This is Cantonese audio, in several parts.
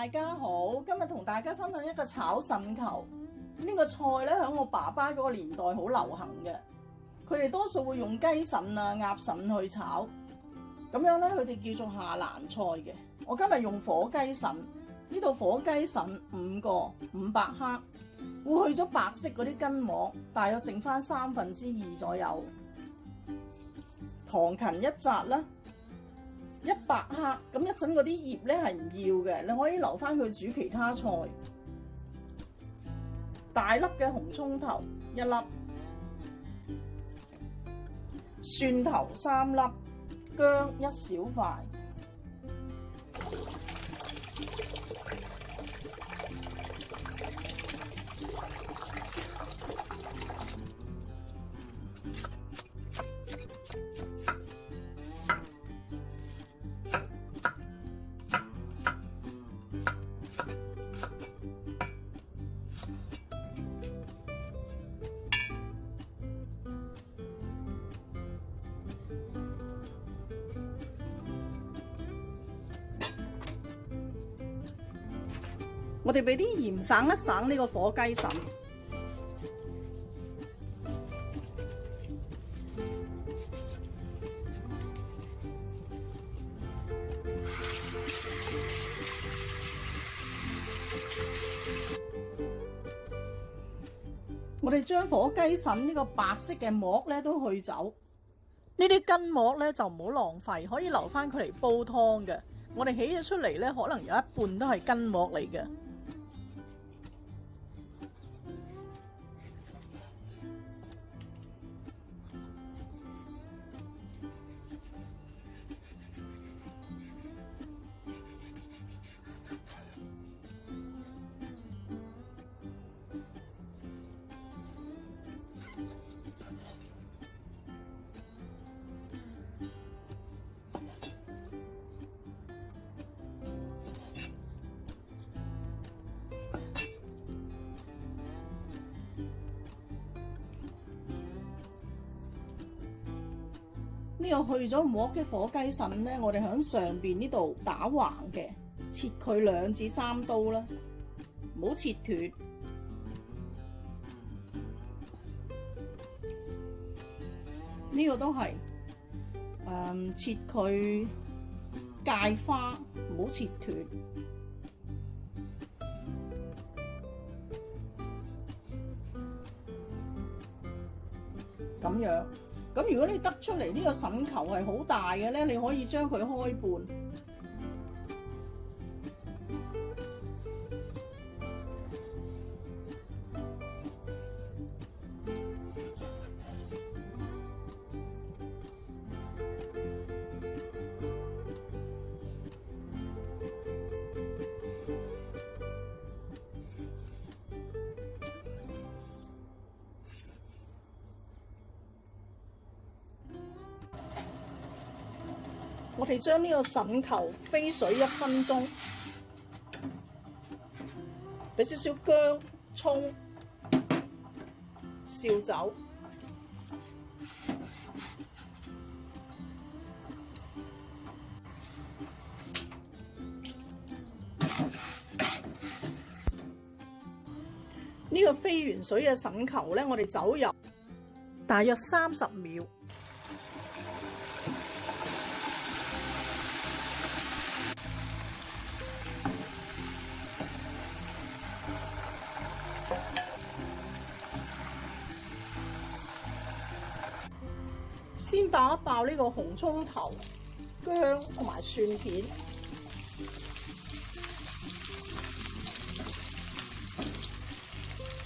大家好，今日同大家分享一個炒腎球。呢個菜咧喺我爸爸嗰個年代好流行嘅，佢哋多數會用雞腎啊、鴨腎去炒，咁樣咧佢哋叫做下欄菜嘅。我今日用火雞腎，呢度火雞腎5個500克，會去咗白色嗰啲筋膜，大約剩翻2/3左右。糖芹一紮啦，100克，咁一陣嗰啲葉咧係唔要嘅，你可以留翻佢煮其他菜。大粒嘅紅葱頭1粒，蒜頭3粒，薑1小塊。我哋俾啲鹽省一省呢個火雞腎，我哋將火雞腎呢個白色嘅膜咧都去走，呢啲筋膜咧就唔好浪費，可以留翻佢嚟煲湯嘅。我哋起咗出嚟咧，可能有一半都係筋膜嚟嘅。呢個去咗膜嘅火雞腎咧，我哋喺上邊呢度打橫嘅，切佢2至3刀啦，唔好切斷。呢個都係切佢芥花，唔好切斷。咁樣。咁如果你得出嚟呢個腎球係好大嘅咧，你可以將佢開半。我哋將呢個腎球飛水1分鐘，俾少少薑、葱、紹酒，呢個飛完水嘅腎球咧，我哋走油大約30秒。先爆一爆呢個紅葱頭、薑同埋蒜片，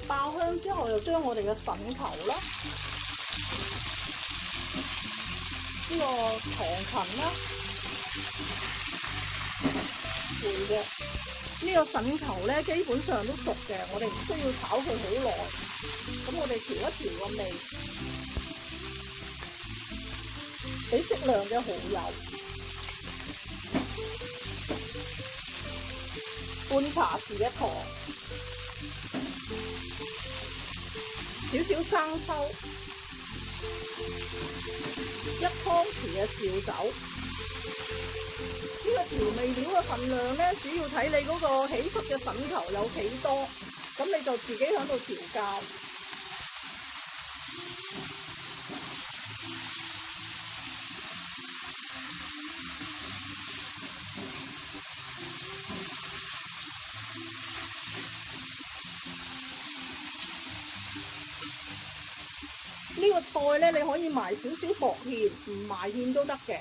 爆香之後，就將我哋嘅腎球啦，呢個糖芹啦，回嘅呢個腎球咧，基本上都熟嘅，我哋唔需要炒佢好耐。咁我哋調一調個味。俾適量嘅蠔油，半茶匙嘅糖，少少生抽，1湯匙嘅紹酒。呢個調味料嘅份量咧，主要睇你嗰個起出嘅筍球有幾多，咁你就自己喺度調校。呢個菜咧，你可以埋少少薄芡，唔埋芡都得嘅。